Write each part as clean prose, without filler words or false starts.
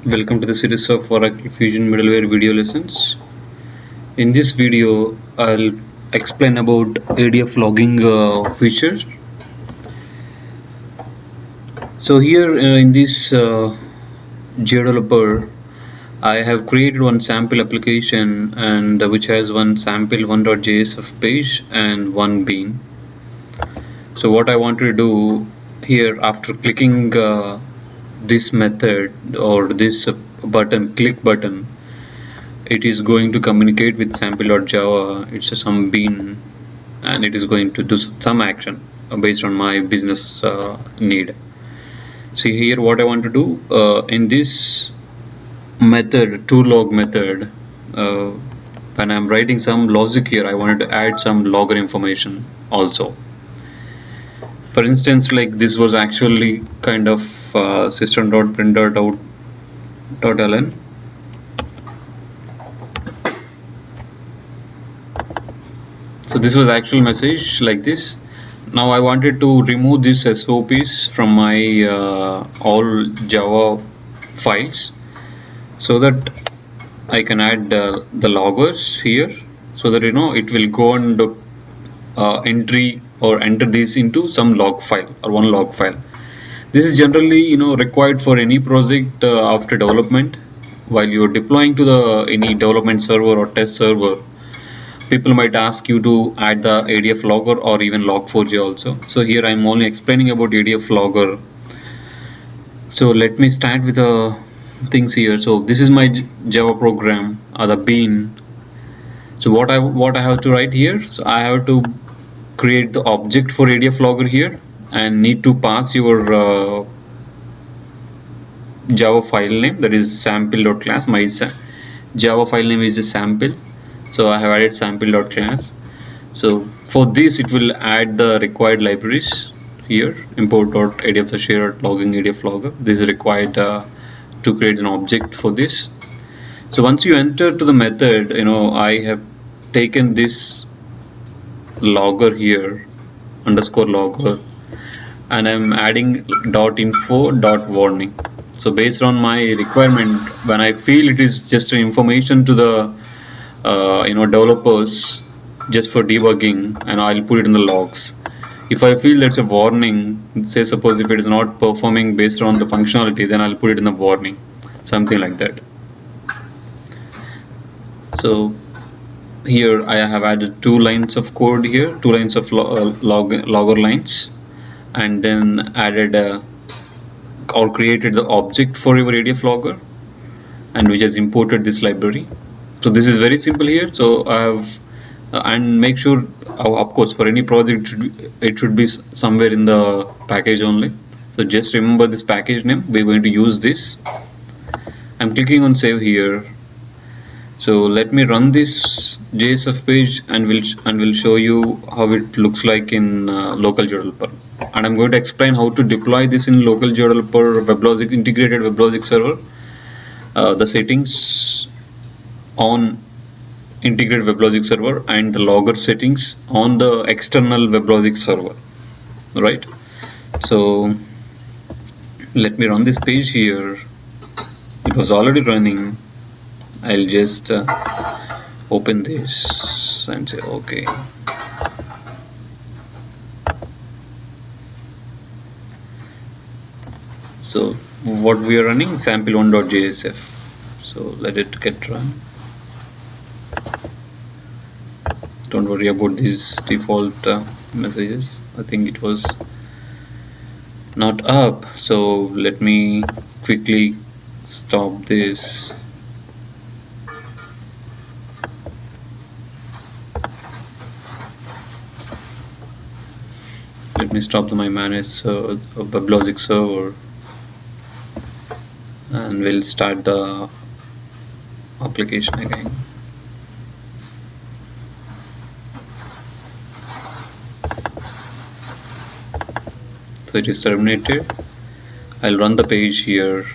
Welcome to the series of Oracle Fusion middleware video lessons. In this video, I'll explain about ADF logging feature. So here in this Jdeveloper, I have created one sample application and which has one sample 1.jsf page and one bean. So what I want to do here, after clicking this method or this button, click button, it is going to communicate with sample.java. It's some bean and it is going to do some action based on my business need. So here what I want to do in this method, toLog method, when I'm writing some logic here, I wanted to add some logger information also. For instance, like this was actually kind of system.printout.ln. So this was actual message like this. Now I wanted to remove these SOPs from my all Java files so that I can add the loggers here, so that it will go and entry or enter this into some log file or one log file. This is generally required for any project after development. While you're deploying to the any development server or test server, people might ask you to add the ADF logger or even log4j also. So here I'm only explaining about ADF logger. So let me start with the things here. So this is my Java program, the bean. So what I have to write here, so I have to create the object for ADF logger here and need to pass your Java file name, that is sample.class. My Java file name is a sample, so I have added sample.class. So for this it will add the required libraries here, import.adf_logging ADF logger. This is required to create an object for this. So once you enter to the method, I have taken this logger here, underscore logger, and I'm adding .info.warning. So based on my requirement, when I feel it is just an information to the developers just for debugging, and I'll put it in the logs. If I feel that's a warning, say suppose if it is not performing based on the functionality, then I'll put it in the warning, something like that. So here I have added 2 lines of code here, 2 lines of logger lines, and then added or created the object for your ADF logger, and which has imported this library. So this is very simple here. So I have and make sure of course for any project it should be somewhere in the package only. So just remember this package name, we're going to use this. I'm clicking on save here. So let me run this JSF page and will show you how it looks like in local Jdeveloper. And I'm going to explain how to deploy this in local Jdeveloper WebLogic, integrated WebLogic server. The settings on integrated WebLogic server and the logger settings on the external WebLogic server, right? So let me run this page here. It was already running. I'll just open this and say okay. So what we are running, sample1.jsf. So let it get run. Don't worry about these default messages. I think it was not up. So let me quickly stop this. Let me stop my manage WebLogic server, and we'll start the application again. So it is terminated. I'll run the page here.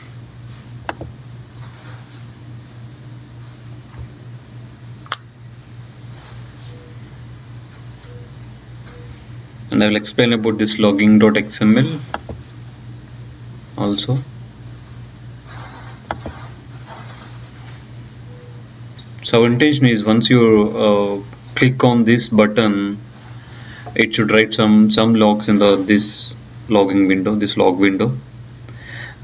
And I will explain about this logging.xml also. So our intention is once you click on this button, it should write some logs in this logging window, this log window.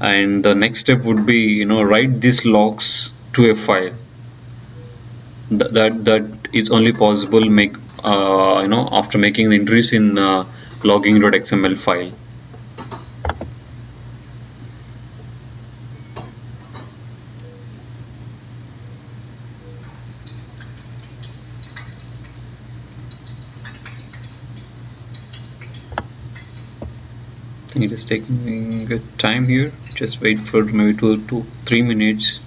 And the next step would be write these logs to a file. That is only possible after making the entries in logging.xml file. It is taking time here. Just wait for maybe 2-3 minutes.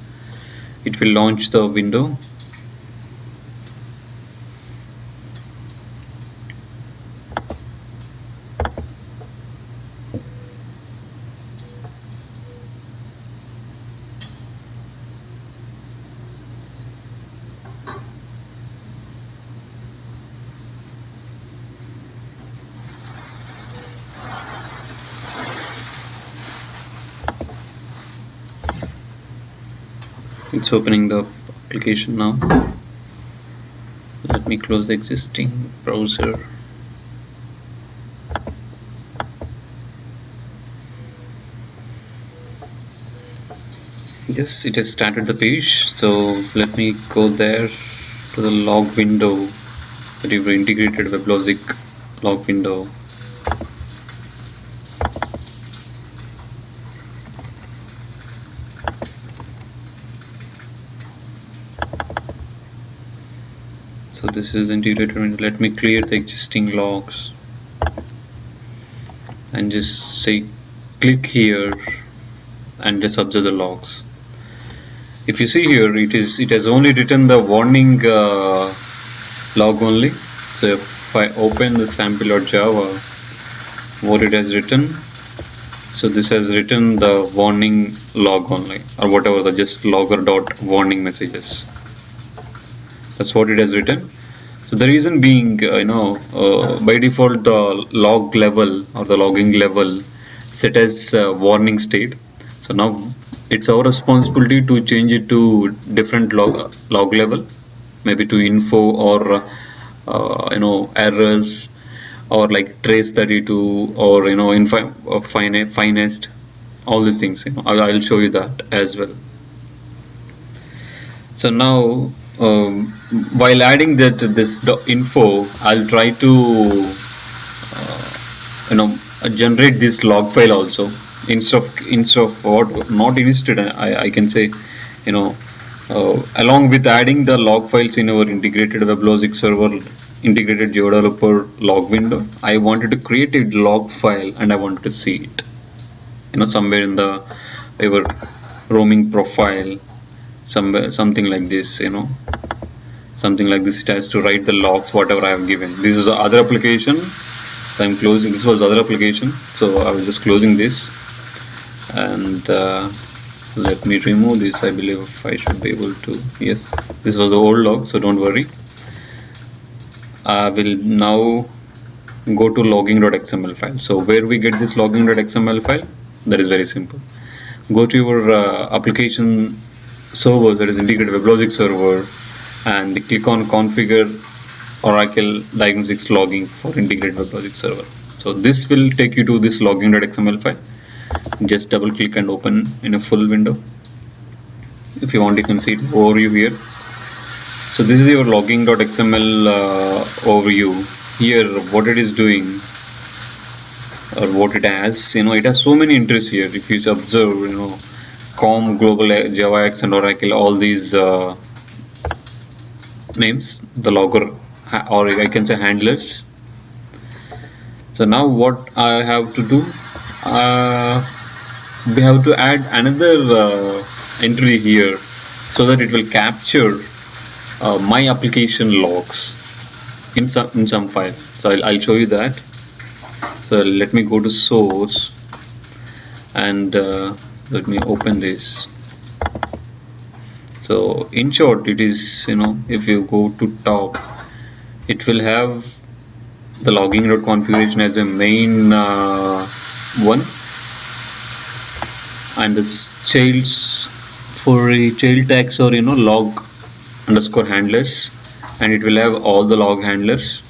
It will launch the window. It's opening the application now. Let me close the existing browser. Yes, it has started the page. So let me go there to the log window, that you've integrated WebLogic log window. So this is integrated window. Let me clear the existing logs and just say click here and just observe the logs. If you see here, it has only written the warning log only. So if I open the sample.java, what it has written, so this has written the warning log only, or whatever, the just logger.warning messages. That's what it has written. So the reason being, by default the log level or the logging level set as warning state. So now it's our responsibility to change it to different log level, maybe to info or errors, or like trace32, or finest, all these things. I'll show you that as well. So now while adding this info, I'll try to generate this log file also. Instead of what not instead, I can say, along with adding the log files in our integrated WebLogic server, integrated Jdeveloper log window, I wanted to create a log file and I wanted to see it, somewhere in our roaming profile, something like this, something like this. It has to write the logs whatever I have given. This is the other application, so I'm closing. This was the other application, so I was just closing this, and let me remove this. I believe I should be able to. Yes, this was the old log, so don't worry. I will now go to logging.xml file. So where we get this logging.xml file? That is very simple. Go to your application server, that is integrated WebLogic server, and click on configure Oracle diagnostics logging for integrated WebLogic server. So this will take you to this logging.xml file. Just double click and open in a full window. If you want, you can see it overview here. So this is your logging.xml overview. Here what it is doing, or what it has, it has so many entries here. If you observe, com, global, javax and Oracle, all these names, the logger, or I can say handlers. So now what I have to do, we have to add another entry here so that it will capture my application logs in some file. So I'll show you that. So let me go to source and let me open this. So in short, it is, if you go to top, it will have the logging.configuration as a main one, and the child for a child tags or log underscore handlers, and it will have all the log handlers.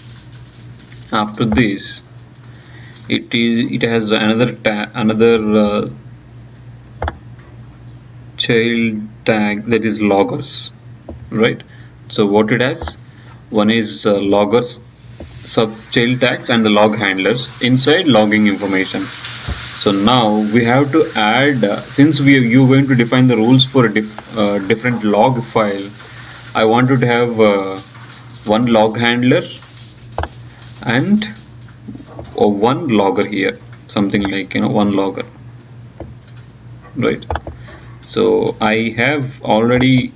After this, it has another child tag, that is loggers, right? So what it has, one is loggers sub child tags and the log handlers inside logging information. So now we have to add, since you're going to define the rules for a different log file, I wanted to have one log handler and one logger here, something like one logger, right? So I have already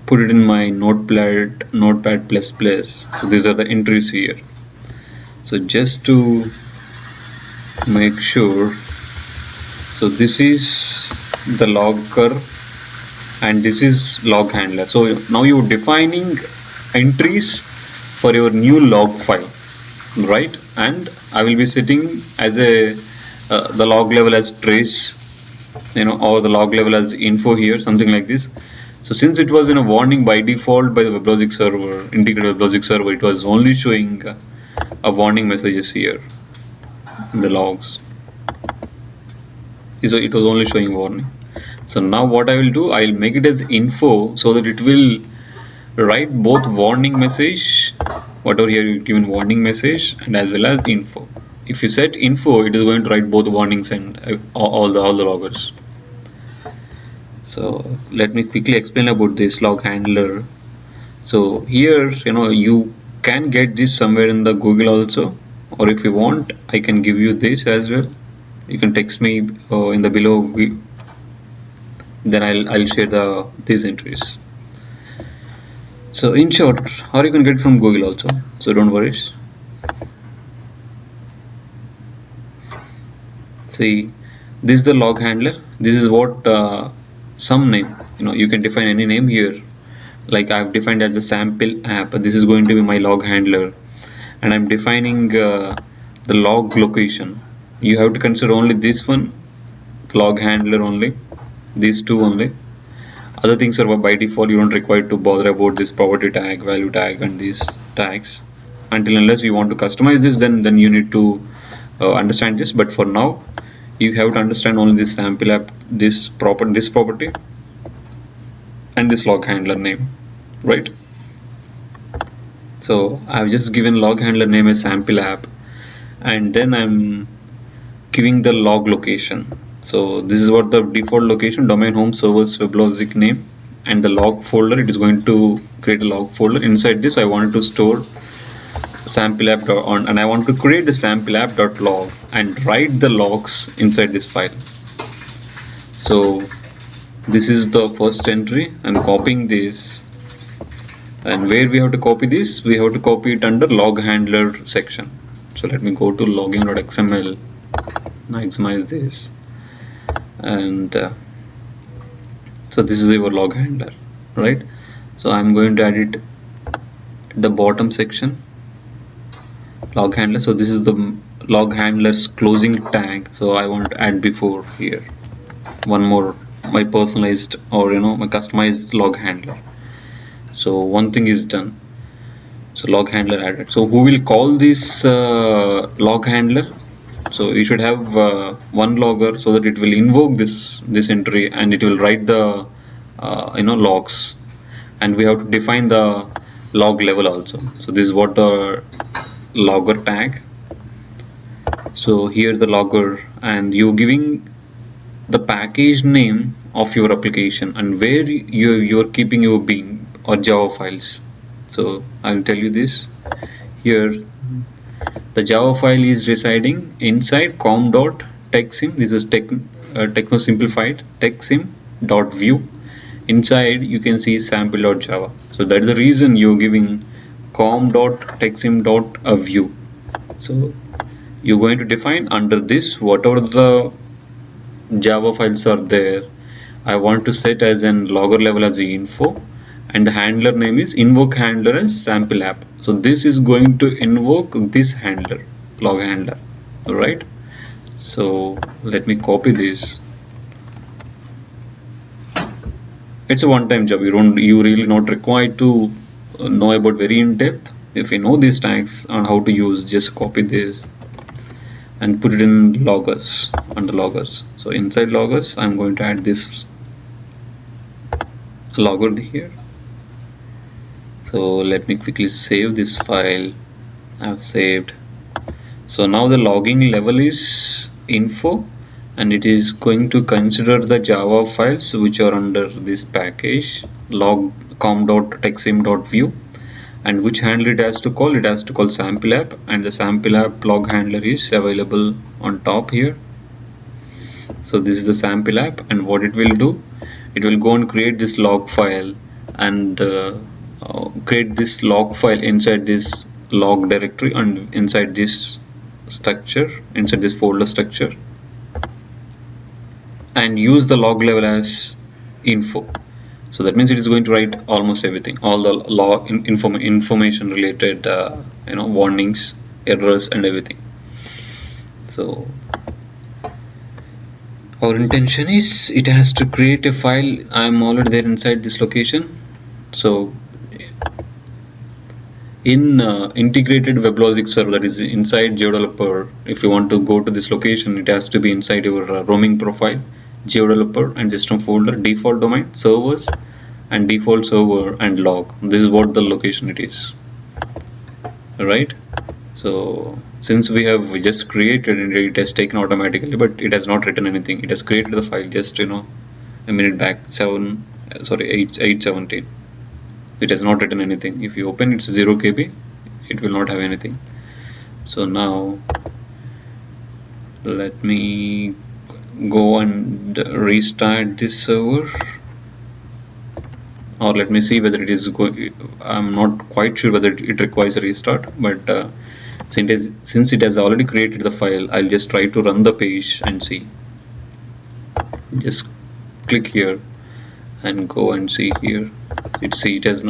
put it in my notepad plus plus. So these are the entries here. So just to make sure, so this is the logger and this is log handler. So now you're defining entries for your new log file, right? And I will be setting as a the log level as trace, or the log level as info here, something like this. So since it was in a warning by default by the WebLogic server, integrated WebLogic server, it was only showing a warning messages here in the logs. So it was only showing warning. So now what I will do, I will make it as info so that it will write both warning message, whatever here you given warning message, and as well as info. If you set info, it is going to write both warnings and all the loggers. So let me quickly explain about this log handler. So here, you can get this somewhere in the Google also, or if you want, I can give you this as well. You can text me in the below. Then I'll share these entries. So in short, or you can get from Google also. So don't worry. See, this is the log handler. This is what some name. You can define any name here. Like I've defined as a sample app. This is going to be my log handler, and I'm defining the log location. You have to consider only this one, log handler only, these two only. Other things are by default. You don't require to bother about this property tag, value tag, and these tags until unless you want to customize this. Then you need to understand this. But for now, you have to understand only this sample app, this property, and this log handler name, right? So I've just given log handler name as sample app, and then I'm giving the log location. So this is what the default location, domain home servers WebLogic name, and the log folder. It is going to create a log folder. Inside this, I wanted to store sample app and I want to create the sample app.log and write the logs inside this file. So this is the first entry. I'm copying this, and where we have to copy this, we have to copy it under log handler section. So let me go to logging.xml, maximize this, and so this is your log handler, right? So I'm going to add it at the bottom section, log handler. So this is the log handler's closing tag. So I want to add before here one more, my personalized or my customized log handler. So one thing is done. So log handler added. So who will call this log handler? So you should have one logger so that it will invoke this entry and it will write the logs, and we have to define the log level also. So this is what the logger tag. So here the logger, and you giving the package name of your application and where you're keeping your bin or Java files. So I'll tell you this here. The Java file is residing inside com.techsim. This is techno simplified techsim.view. Inside you can see sample.java. So that is the reason you're giving com.techsim.view. So you're going to define under this whatever the Java files are there. I want to set as an logger level as the info, and the handler name is invoke handler as sample app. So this is going to invoke this handler, log handler, right? So let me copy this. It's a one-time job. You really not required to know about very in depth. If you know these tags and how to use, just copy this and put it in loggers, under loggers. So inside loggers, I'm going to add this logger here. So let me quickly save this file. I've saved. So now the logging level is info, and it is going to consider the Java files which are under this package log com.texim.view, and which handler it has to call. It has to call sample app, and the sample app log handler is available on top here. So this is the sample app, and what it will do, it will go and create this log file and create this log file inside this log directory and inside this structure, inside this folder structure, and use the log level as info. So that means it is going to write almost everything, all the log information related warnings, errors and everything. So our intention is it has to create a file. I'm already there inside this location. So in integrated WebLogic server, that is inside Jdeveloper, if you want to go to this location, it has to be inside your roaming profile, Jdeveloper and system folder, default domain, servers and default server and log. This is what the location it is. Alright, so since we have just created and it has taken automatically, but it has not written anything. It has created the file just a minute back, 8:17. It has not written anything. If you open, it's 0 KB, it will not have anything. So now let me go and restart this server, or let me see whether it is going. I'm not quite sure whether it requires a restart, but since it has already created the file, I'll just try to run the page and see. Just click here and go and see here. It has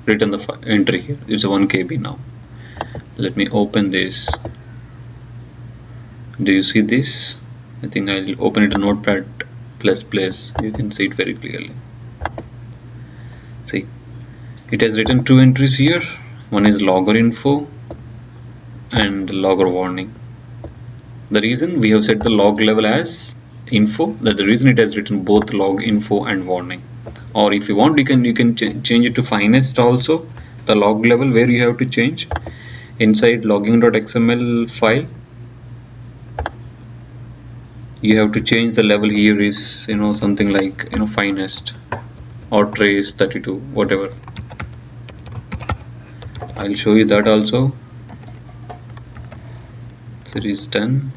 written the entry here. It's 1 KB now. Let me open this. Do you see this? I think I'll open it in Notepad++. You can see it very clearly. See, it has written 2 entries here. One is logger info and logger warning. The reason we have set the log level as info, that the reason it has written both log info and warning. Or if you want, you can change it to finest also, the log level, where you have to change inside logging.xml file. You have to change the level here is something like finest or trace 32, whatever. I'll show you that also. Series 10.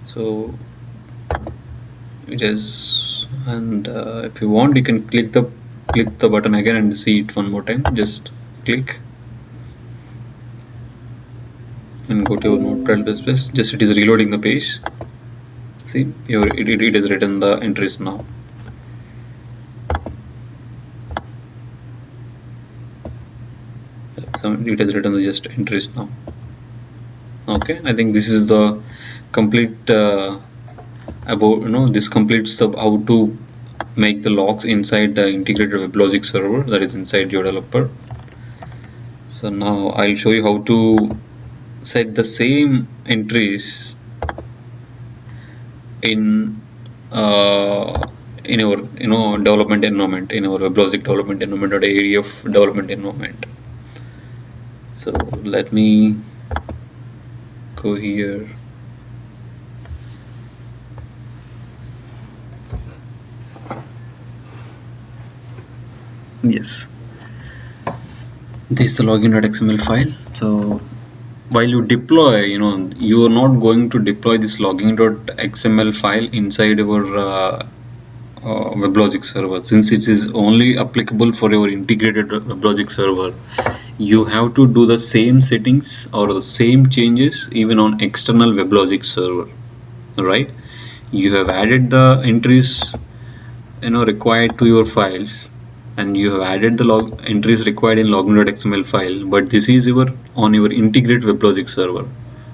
So it is, and if you want, you can click the button again and see it one more time. Just click and go to your Notepad++. Just it is reloading the page. See, it has written the entries now. So it has written the just entries now. Okay, I think this is the complete this completes the how to make the logs inside the integrated WebLogic server, that is inside Jdeveloper. So now I'll show you how to set the same entries in our development environment, in our WebLogic development environment or ADF development environment. So let me go here. Yes, this is the login.xml file. So while you deploy, you are not going to deploy this logging.xml file inside our WebLogic server. Since it is only applicable for your integrated WebLogic server, you have to do the same settings or the same changes even on external WebLogic server. Right? You have added the entries required to your files, and you have added the log entries required in login.xml file, but this is on your integrated WebLogic server.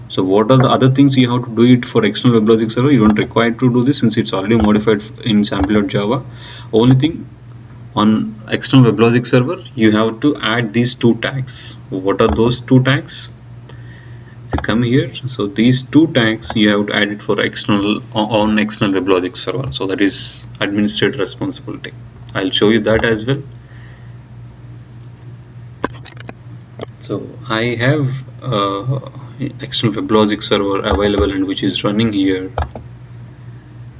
So what are the other things you have to do it for external WebLogic server? You don't require to do this since it's already modified in sample.java. Only thing, on external WebLogic server you have to add these two tags. What are those two tags? If you come here, so these two tags you have to add it for external on external WebLogic server. So that is administrator responsibility. I'll show you that as well. So I have external WebLogic server available and which is running here.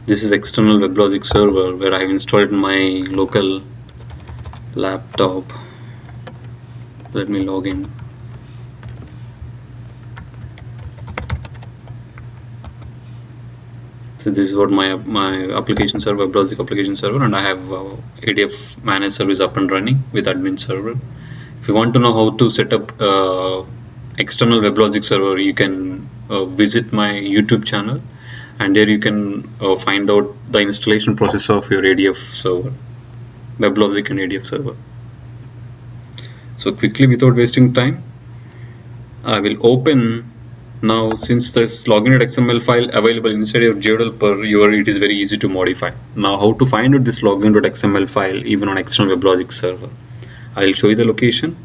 This is external WebLogic server where I have installed my local laptop. Let me log in. So this is what my application server, WebLogic application server, and I have ADF managed service up and running with admin server. If you want to know how to set up external WebLogic server, you can visit my YouTube channel, and there you can find out the installation process of your ADF server, WebLogic and ADF server. So quickly, without wasting time, I will open now. Since this login.xml file available inside your Jdeveloper, it is very easy to modify. Now how to find out this login.xml file even on external WebLogic server? I'll show you the location.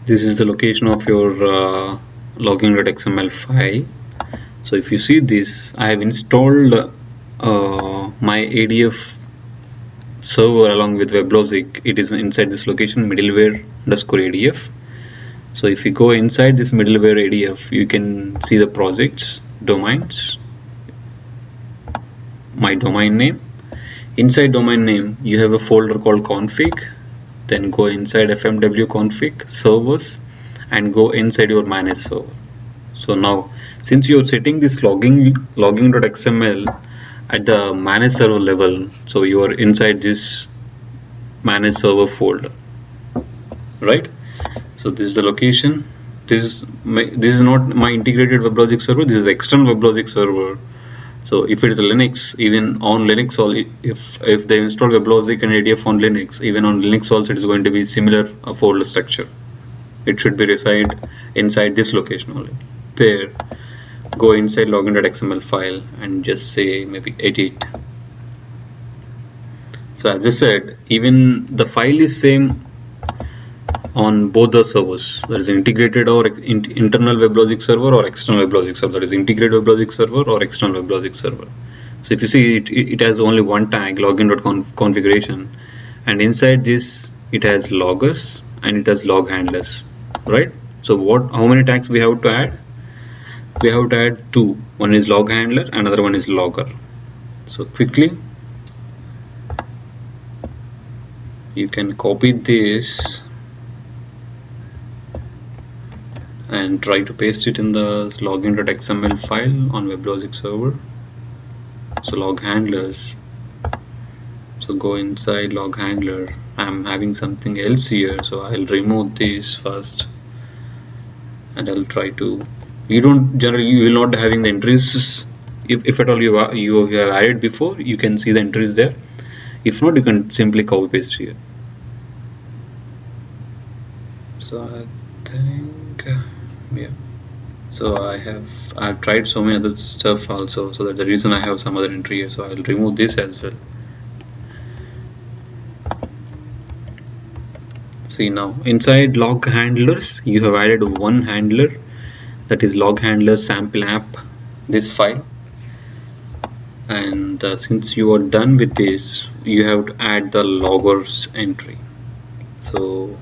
This is the location of your login.xml file. So if you see this, I have installed my ADF server along with WebLogic. It is inside this location, middleware_ADF. So if you go inside this middleware ADF, you can see the projects, domains, my domain name. Inside domain name, you have a folder called config. Then go inside fmw config servers and go inside your manage server. So now, since you're setting this logging.xml at the manage server level, so you are inside this manage server folder, right? So this is the location. This is not my integrated WebLogic server. This is external WebLogic server. So if it is a Linux, even on Linux, if they install WebLogic and ADF on Linux, even on Linux also it is going to be similar folder structure. It should be reside inside this location only. There, go inside login.xml file and just say maybe edit. So as I said, even the file is same on both the servers. That is integrated or internal WebLogic server or external WebLogic server. That is integrated WebLogic server or external WebLogic server. So if you see it has only one tag, login.configuration, and inside this it has loggers and it has log handlers, right? So how many tags we have to add? We have to add two. One is log handler, another one is logger. So quickly you can copy this and try to paste it in the login.xml file on WebLogic server. So log handlers, so go inside log handler. I'm having something else here, so I'll remove this first and I'll try to, you will not having the entries. If at all you have added before, you can see the entries there. If not, you can simply copy paste here. So I think yeah, so I've tried so many other stuff also, so that's the reason I have some other entry here. So I'll remove this as well. See now, inside log handlers you have added one handler, that is log handler sample app, this file. And since you are done with this, you have to add the loggers entry. So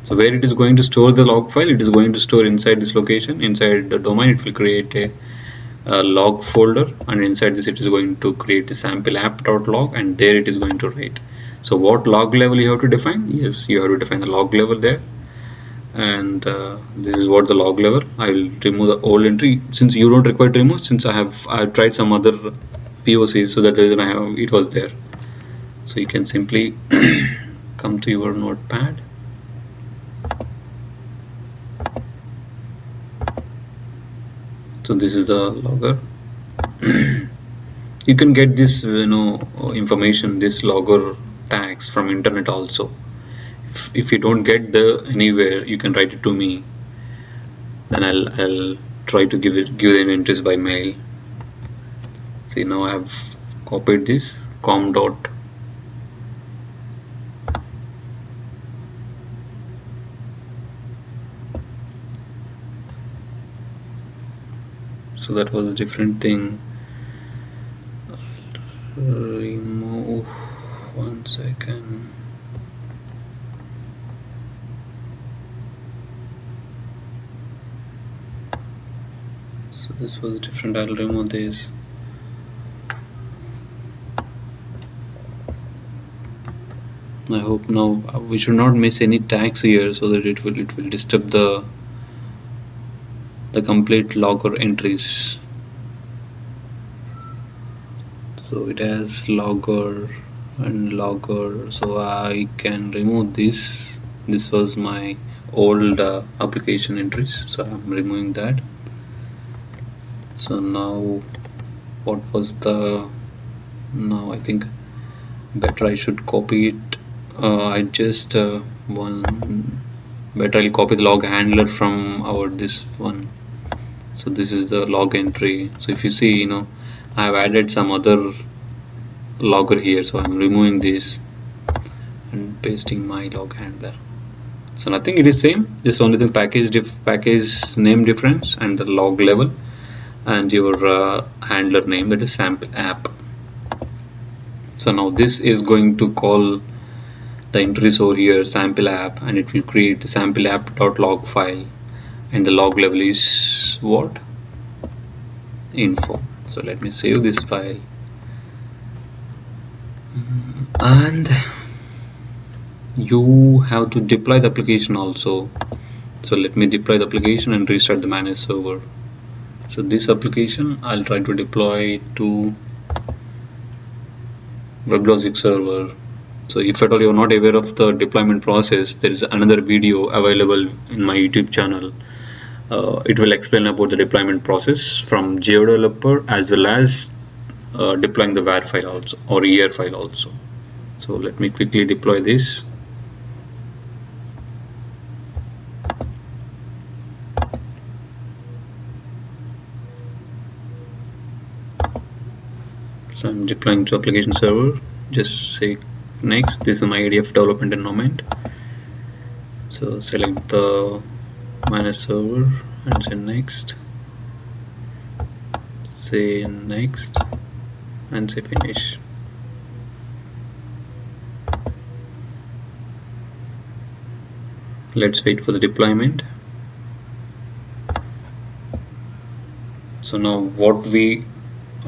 where it is going to store the log file, it is going to store inside this location. Inside the domain it will create a log folder, and inside this it is going to create the sample app.log, and there it is going to write. So what log level you have to define? Yes, you have to define the log level there, and this is what the log level. I will remove the old entry since you don't require to remove, since I've tried some other POCs, so that the reason it was there. So you can simply come to your notepad. So this is the logger. You can get this information, this logger tags from internet also. if you don't get the anywhere, you can write it to me. Then I'll try to give the entries by mail. See, now I have copied this com dot. So that was a different thing. I'll remove 1 second. So this was different. I'll remove this. I hope now we should not miss any tags here, so that it will disturb the complete logger entries. So it has logger and logger, so I can remove this. This was my old application entries, so I'm removing that. So now what was the, now I think better I should copy it. I just better I'll copy the log handler from our this one. So this is the log entry. So if you see, you know, I have added some other logger here, so I'm removing this and pasting my log handler. So nothing, it is same, just only the package name difference and the log level and your handler name, that is sample app. So now this is going to call the entries over here sample app, and it will create the sample app.log file, and the log level is what, info. So let me save this file, and you have to deploy the application also. So let me deploy the application and restart the managed server. So this application I'll try to deploy to WebLogic server. So if at all you're not aware of the deployment process, there is another video available in my YouTube channel. It will explain about the deployment process from Jdeveloper, as well as deploying the WAR file also, or ER file also. So let me quickly deploy this. So I'm deploying to application server. Just say next. This is my ADF development environment. So select the manage server and say next. Say next and say finish. Let's wait for the deployment. So now what we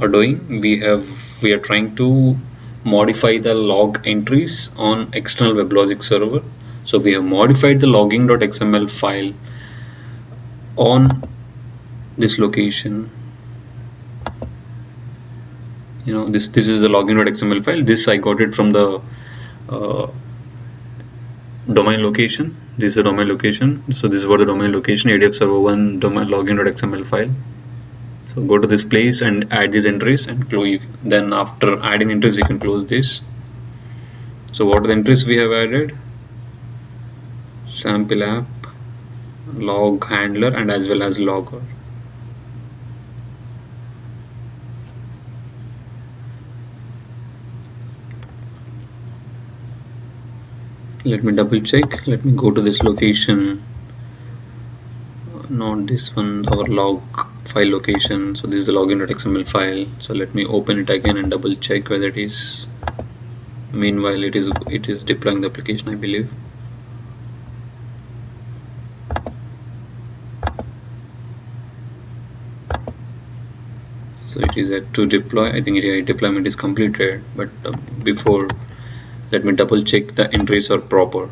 are doing, we are trying to modify the log entries on external WebLogic server. So we have modified the logging.xml file on this location. You know, this is the logging.xml file. This I got it from the domain location. This is the domain location. So this is what the domain location, ADF server 1 domain login.xml file. So go to this place and add these entries and close. Then after adding entries, you can close this. So what are the entries we have added? Sample app, log handler, and as well as logger. Let me double check. Let me go to this location. Not this one, our log file location. So this is the login.xml file. So let me open it again and double check whether it is. Meanwhile, it is deploying the application, I believe. So it is at to deploy. I think deployment is completed, but before, let me double check the entries are proper.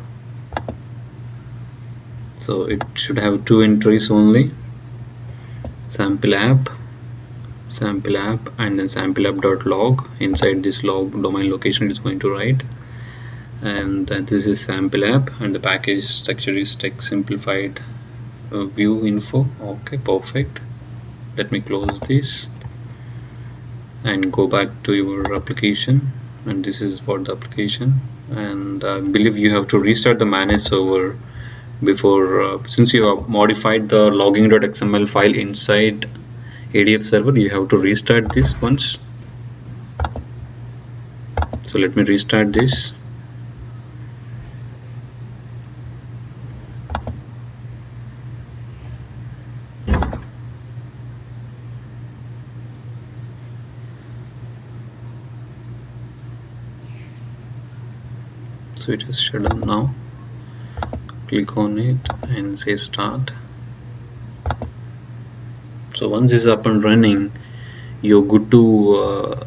So it should have 2 entries only, sample app, and then sample app.log. Inside this log domain location it is going to write, and this is sample app, and the package structure is text simplified view info. Okay, perfect. Let me close this and go back to your application. and this is what the application, and I believe you have to restart the manage server before since you have modified the logging.xml file inside ADF server, you have to restart this once. So let me restart this. So it is shut down now. Click on it and say start. So once this is up and running, you're good to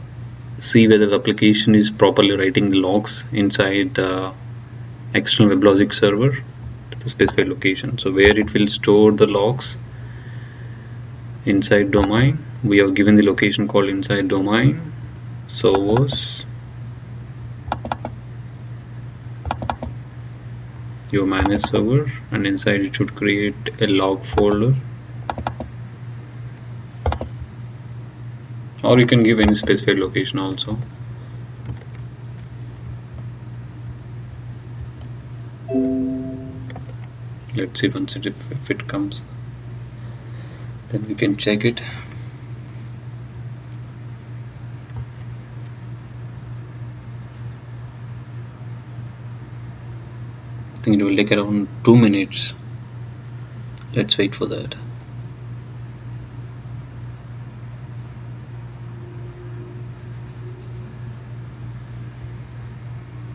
see whether the application is properly writing the logs inside external WebLogic server to the specified location. So where it will store the logs inside domain, we have given the location called inside domain servers, your manage server, and inside it should create a log folder, or you can give any specified location also. Let's see once if it comes, then we can check it. I think it will take around 2 minutes. Let's wait for that.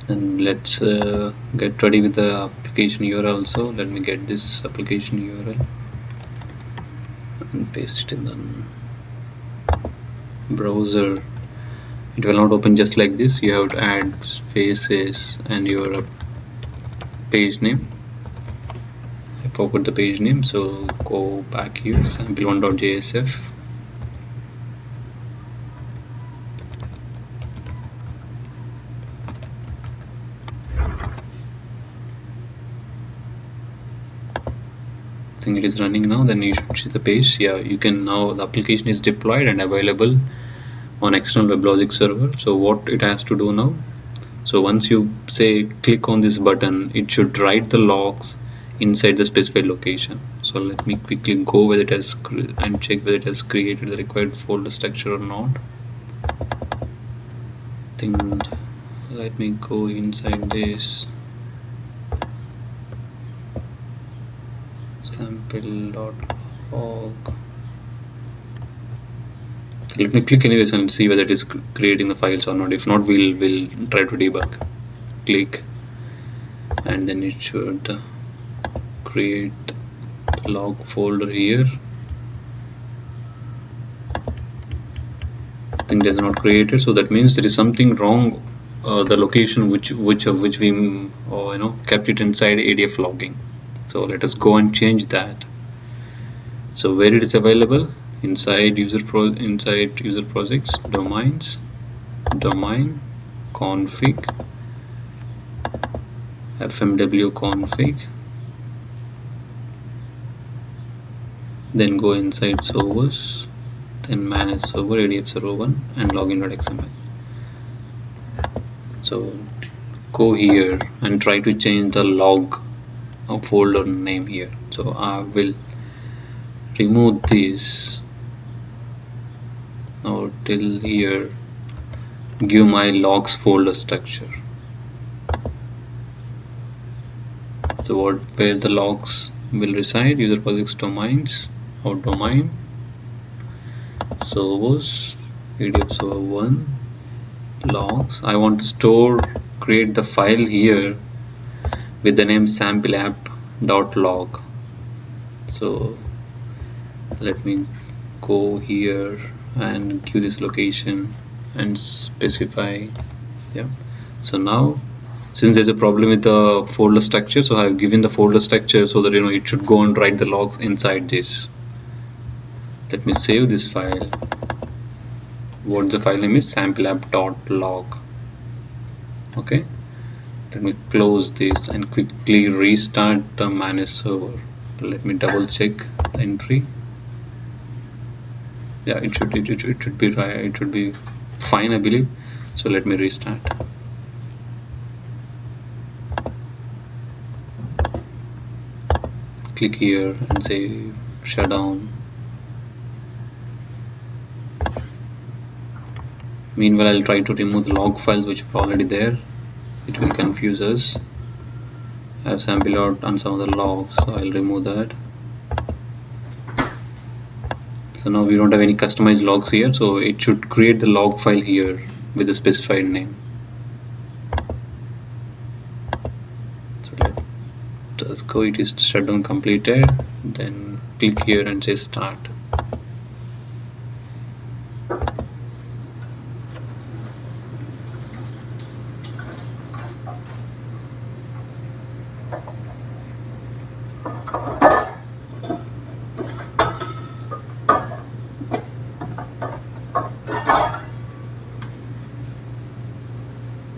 And let's get ready with the application URL also. Let me get this application URL and paste it in the browser. It will not open just like this. You have to add spaces and your page name. I forgot the page name, so go back here, sample1.jsf. I think it is running now. Then you should see the page. Yeah, you can now, the application is deployed and available on external WebLogic server. So what it has to do now, so once you say click on this button, it should write the logs inside the specified location. So let me quickly go whether it has and check whether it has created the required folder structure or not. Let me go inside this sample.log. Let me click anyways and see whether it is creating the files or not. If not, we'll try to debug. Click, and then it should create the log folder here. I think it is not created, so that means there is something wrong. The location which we kept it inside ADF logging. So let us go and change that. So where it is available, inside user projects, domains, domain config, fmw config, then go inside servers, then manage server, ADF server 1, and login.xml. So go here and try to change the log folder name here. So I will remove this now till here, give my logs folder structure. So where the logs will reside, user projects, domains, or domain, servers, ADF server 1, logs. I want to create the file here with the name sampleapp.log. So let me go here and give this location and specify. Yeah, so now since there's a problem with the folder structure, so I've given the folder structure so that it should go and write the logs inside this. Let me save this file. What the file name is, sampleapp.log. okay, let me close this and quickly restart the manage server. Let me double check the entry. Yeah, it should be right. It should be fine, I believe. So let me restart. Click here and say shutdown. Meanwhile, I'll try to remove the log files which are already there. It will confuse us. I have sampled out on some of the logs, so I'll remove that. So now we don't have any customized logs here, so it should create the log file here with the specified name. So let us go. It is shutdown completed. Then click here and say start.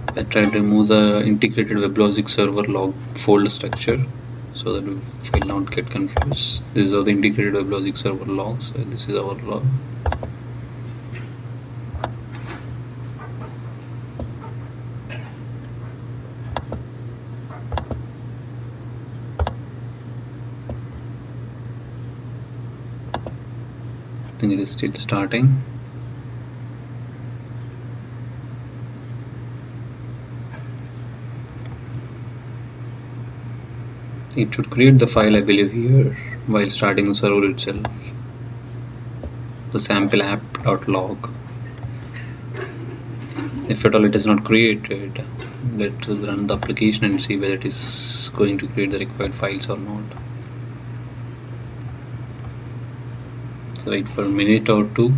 I try to remove the integrated WebLogic server log folder structure so that we will not get confused. This is all the integrated WebLogic server logs. So this is our log. I think it is still starting. It should create the file, I believe, here while starting the server itself. The sample app.log. If at all it is not created, let us run the application and see whether it is going to create the required files or not. So wait for a minute or two.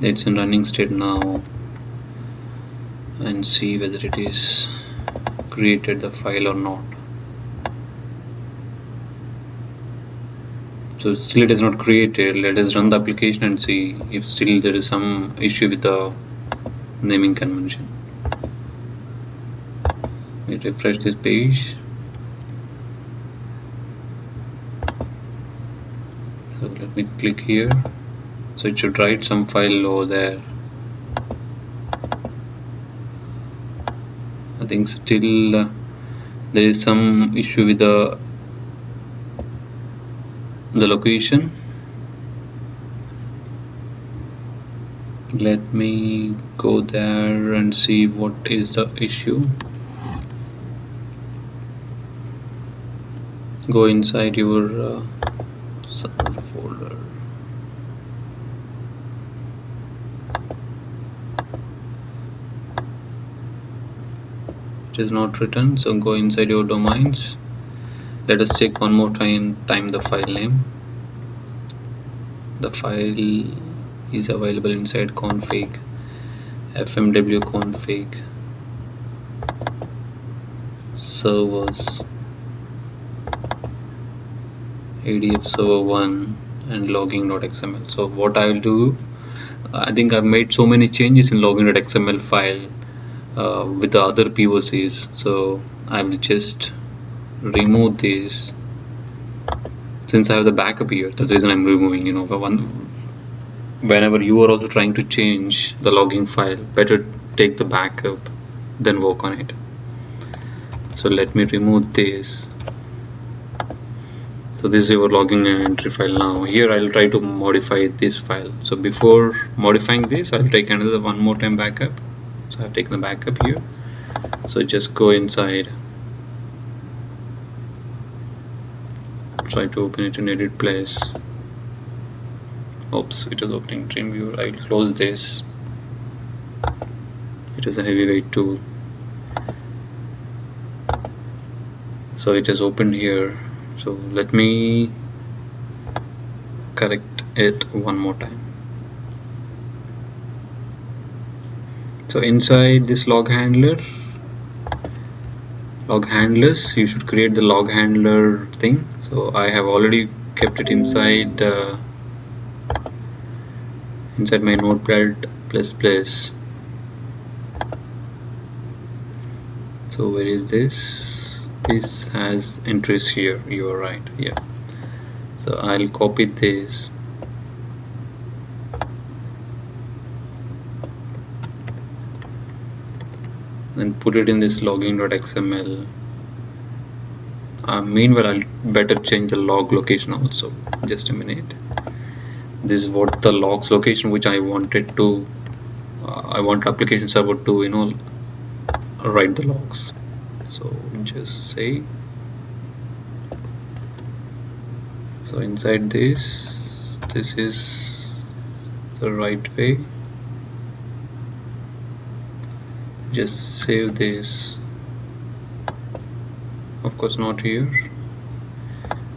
It's in running state now, and see whether it is created the file or not. So still it is not created. Let us run the application and see if still there is some issue with the naming convention. We refresh this page. So let me click here. So it should write some file over there. I think still there is some issue with the location. Let me go there and see what is the issue. Go inside your server folder. It is not written, so go inside your domains. Let us check one more time the file name. The file is available inside config, fmw config, servers, ADF server 1 and logging.xml. So what I will do, I think I've made so many changes in logging.xml file with the other POCs, so I will just remove this. Since I have the backup here, that's the reason I'm removing. Whenever you are also trying to change the logging file, better take the backup then work on it. So let me remove this. So this is your logging entry file. Now here I'll try to modify this file. So before modifying this, I'll take another one more time backup. So I've taken the backup here. So just go inside, try to open it in edit place. Oops, it is opening TrimViewer. I'll close this. It is a heavyweight tool. So it is opened here. So let me correct it one more time. So inside this log handlers, you should create the log handler thing. So I have already kept it inside inside my notepad plus plus. So where is this? This has entries here. You are right. Yeah. So I'll copy this. And put it in this logging.xml. Meanwhile, I'll better change the log location also. Just a minute. This is what the logs location which I wanted to. I want application server to write the logs. So just say. So inside this is the right way. Just save this. Of course not here.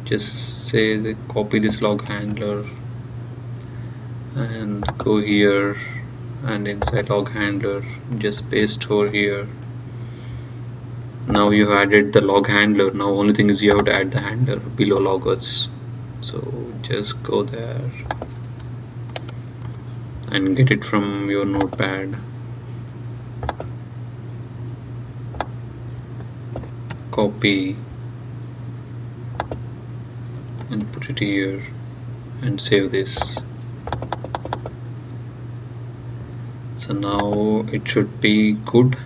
Just say the copy this log handler and go here, and inside log handler just paste over here. Now you have added the log handler. Now only thing is you have to add the handler below loggers. So just go there and get it from your notepad. Copy and put it here and save this. So now it should be good.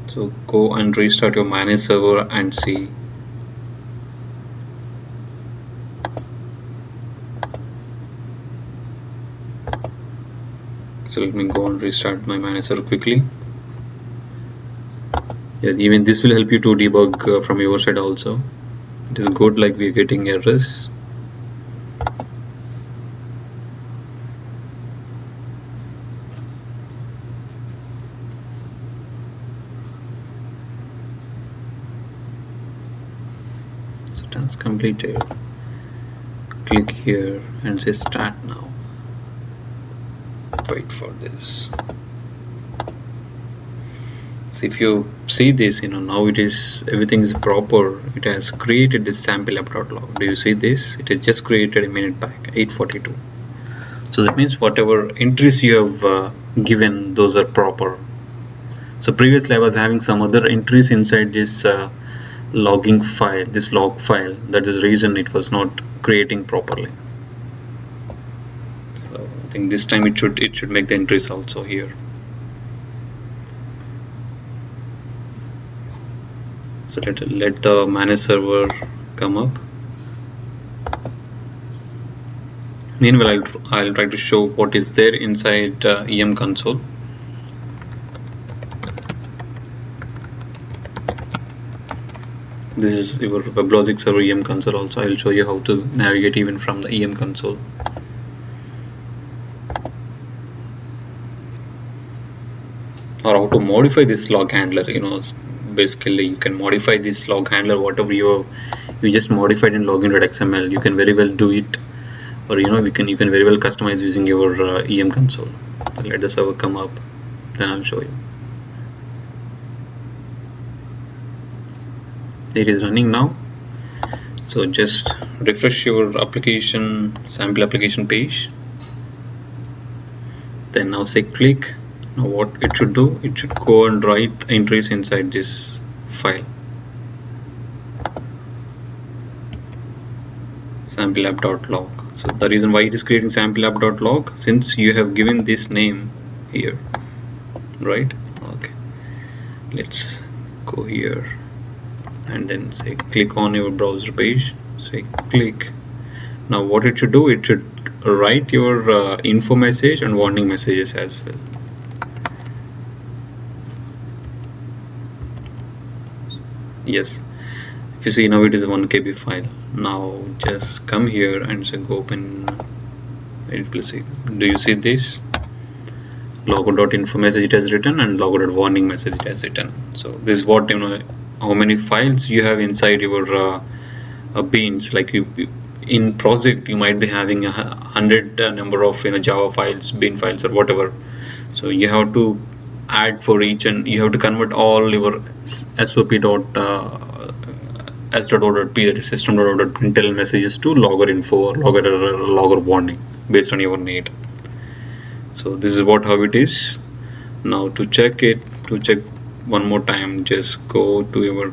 So go and restart your manage server and see. So let me go and restart my manage server quickly. Yeah, even this will help you to debug from your side also. It is good, like we are getting errors. So task completed. Click here and say start now. Wait for this. So if you see this, now it is, everything is proper. It has created this sample app.log. Do you see this? It has just created a minute back, 8:42. So that means whatever entries you have given, those are proper. So previously I was having some other entries inside this logging file, this log file. That is the reason it was not creating properly. So I think this time it should make the entries also here. So let the manage server come up. Meanwhile, I'll try to show what is there inside EM console. This is your WebLogic server EM console also. I'll show you how to navigate even from the EM console. Or how to modify this log handler. Basically you can modify this log handler, whatever you just modified in login.xml. You can very well do it, or you can very well customize using your EM console. So let the server come up, then I'll show you. It is running now. So just refresh your application, sample application page, then now say click. Now what it should do, it should go and write entries inside this file, sample app.log. So the reason why it is creating sample app.log, since you have given this name here, right? Okay, let's go here and then say click on your browser page, say click. Now what it should do, it should write your info message and warning messages as well. Yes, if you see, now it is 1 KB file. Now just come here and say go open it. Please see, do you see this logo.info message it has written and logo.warning message it has written? So this is what how many files you have inside your beans. Like in project you might be having 100 number of Java files, bean files, or whatever. So you have to add for each, and you have to convert all your SOP s.o.p, that is system.out.println messages to logger info or logger error or logger warning based on your need. So this is what how it is. Now to check one more time, just go to your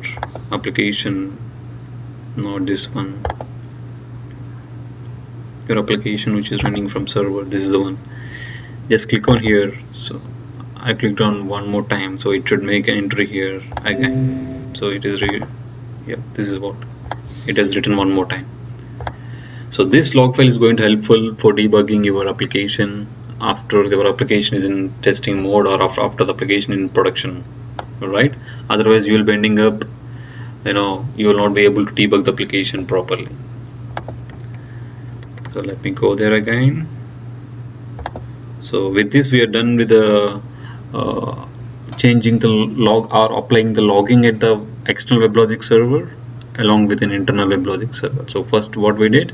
application, not this one, your application which is running from server. This is the one. Just click on here. So I clicked on one more time, so it should make an entry here again. So it is this is what it has written one more time. So this log file is going to helpful for debugging your application after your application is in testing mode or after the application in production. Alright, otherwise you will be ending up, you will not be able to debug the application properly. So let me go there again. So with this we are done with the changing the log or applying the logging at the external WebLogic server along with an internal WebLogic server. So first what we did,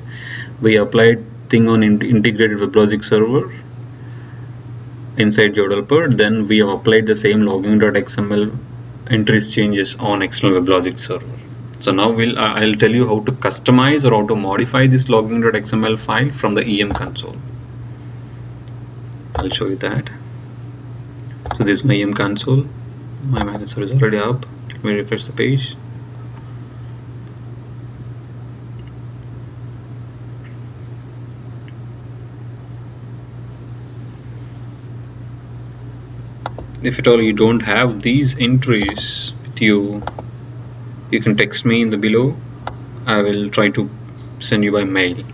we applied thing on integrated WebLogic server inside Jdeveloper. Then we have applied the same logging.xml entries changes on external WebLogic server. So now I'll tell you how to customize or how to modify this logging.xml file from the EM console. I'll show you that. So this is my EM console. My manager is already up. Let me refresh the page. If at all you don't have these entries with you, you can text me in the below. I will try to send you by mail.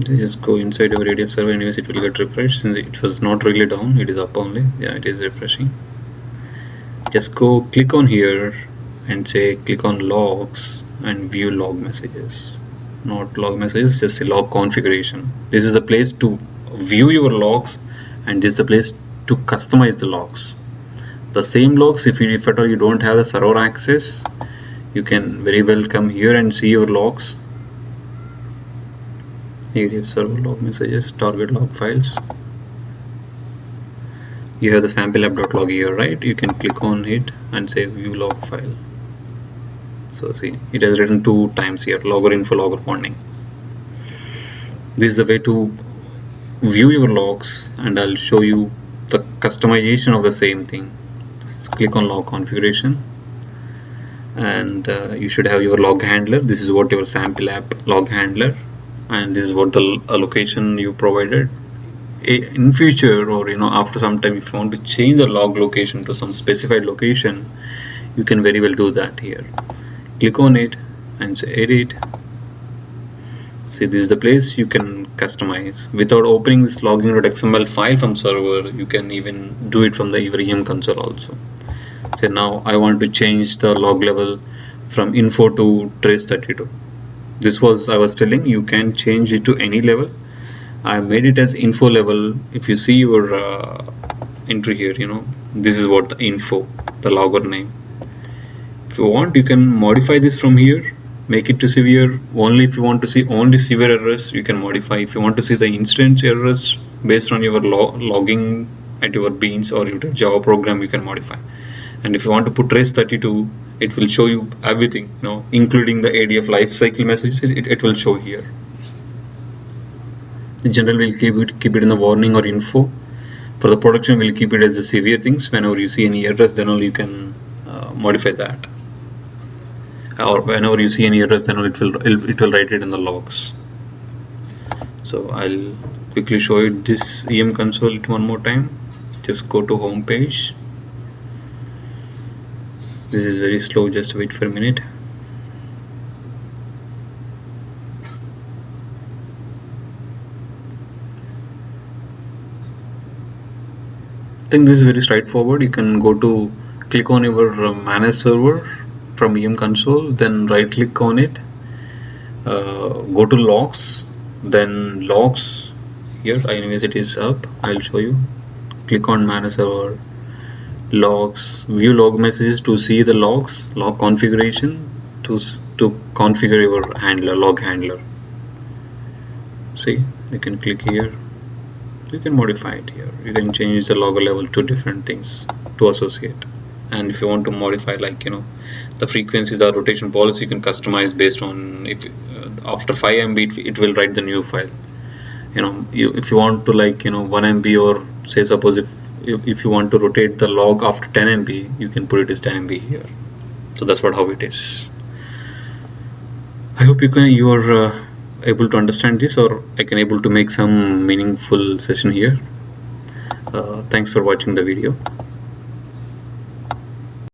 Just go inside your ADF server, anyways it will get refreshed. Since it was not really down, it is up only. Yeah, it is refreshing. Just go click on here and say click on logs and view log messages. Not log messages, just say log configuration. This is the place to view your logs, and this is the place to customize the logs. The same logs, if at all you don't have the server access, you can very well come here and see your logs. ADF server log messages, target log files. You have the sample app.log here, right? You can click on it and say view log file. So see, it has written 2 times here, logger info, logger warning. This is the way to view your logs, and I'll show you the customization of the same thing. Just click on log configuration, and you should have your log handler. This is what your sample app log handler, and this is what the allocation you provided. In future, or after some time, if you want to change the log location to some specified location, you can very well do that here. Click on it and say edit. See, this is the place you can customize without opening this logging.xml file from server. You can even do it from the EM console also. Say now I want to change the log level from info to trace32. This was I was telling you can change it to any level. I made it as info level. If you see your entry here, this is what the info, the logger name. If you want, you can modify this from here, make it to severe. Only if you want to see only severe errors, you can modify. If you want to see the instance errors based on your logging at your beans or your Java program, you can modify. And if you want to put trace32, it will show you everything, including the ADF lifecycle messages. It will show here. In general, we'll keep it in the warning or info. For the production, we'll keep it as the severe things. Whenever you see any errors, then only you can modify that. Or whenever you see any errors, then it will write it in the logs. So I'll quickly show you this EM console one more time. Just go to home page. This is very slow, just wait for a minute. I think this is very straightforward. You can go to click on your manage server from EM console, then right click on it, go to logs, then logs here. Anyways, it is up. I'll show you. Click on manage server, logs, view log messages to see the logs, log configuration to configure your handler, log handler. See, you can click here, you can modify it here, you can change the logger level to different things to associate. And if you want to modify, like, you know, the frequency, the rotation policy, you can customize based on if after 5 MB it will write the new file. You know, if you want to, like, you know, 1 MB, or say suppose if you want to rotate the log after 10 MB, you can put it as 10 MB here. So that's what how it is. I hope you are able to understand this, or I can able to make some meaningful session here. Thanks for watching the video.